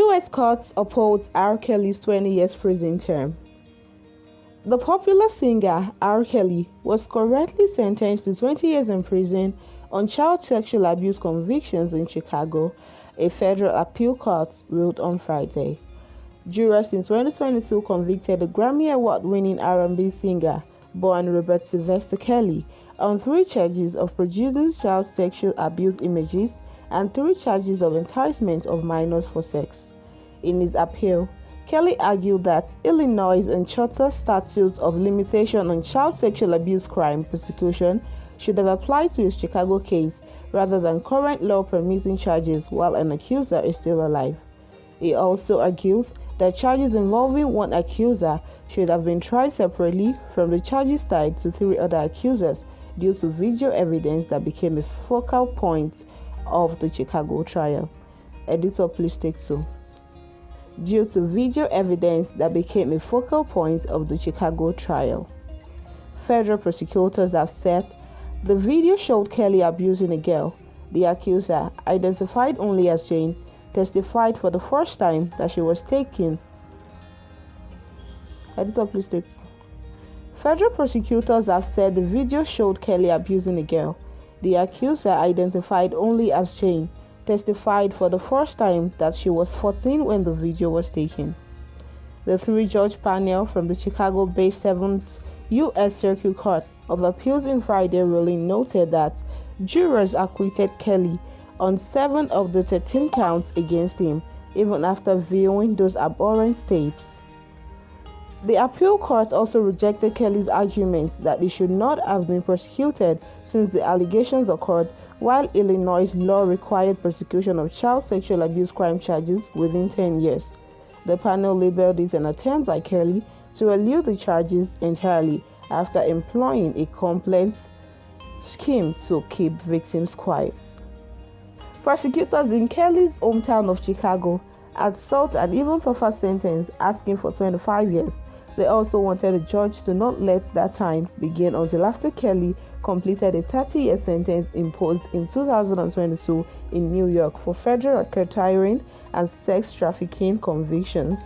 U.S. courts upholds R. Kelly's 20 years prison term. The popular singer R. Kelly was correctly sentenced to 20 years in prison on child sexual abuse convictions in Chicago, a federal appeal court ruled on Friday. Jurors in 2022 convicted the Grammy Award-winning R&B singer born Robert Sylvester Kelly on 3 charges of producing child sexual abuse images and 3 charges of enticement of minors for sex. In his appeal, Kelly argued that Illinois' and shorter statute of limitation on child sexual abuse crime prosecution should have applied to his Chicago case rather than current law permitting charges while an accuser is still alive. He also argued that charges involving one accuser should have been tried separately from the charges tied to 3 other accusers due to video evidence that became a focal point of the Chicago trial. Editor, please take 2. Due to video evidence that became a focal point of the Chicago trial. Federal prosecutors have said the video showed Kelly abusing a girl. The accuser, identified only as Jane, testified for the first time that she was taken. Editor, please take. Federal prosecutors have said the video showed Kelly abusing a girl. The accuser, identified only as Jane, testified for the first time that she was 14 when the video was taken. The 3-judge panel from the Chicago-based 7th U.S. Circuit Court of Appeals in Friday ruling noted that jurors acquitted Kelly on 7 of the 13 counts against him, even after viewing those abhorrent tapes. The appeal court also rejected Kelly's argument that he should not have been prosecuted since the allegations occurred while Illinois' law required prosecution of child sexual abuse crime charges within 10 years. The panel labeled it an attempt by Kelly to elude the charges entirely after employing a complex scheme to keep victims quiet. Prosecutors in Kelly's hometown of Chicago had sought an even tougher sentence, asking for 25 years. They also wanted a judge to not let that time begin until after Kelly completed a 30-year sentence imposed in 2022 in New York for federal racketeering and sex trafficking convictions.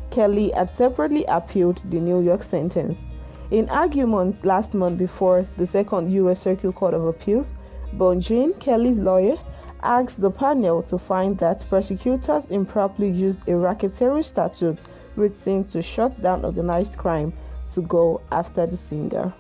Kelly had separately appealed the New York sentence. In arguments last month before the 2nd U.S. Circuit Court of Appeals, Bonjean, Kelly's lawyer, asked the panel to find that prosecutors improperly used a racketeering statute written to shut down organized crime to go after the singer.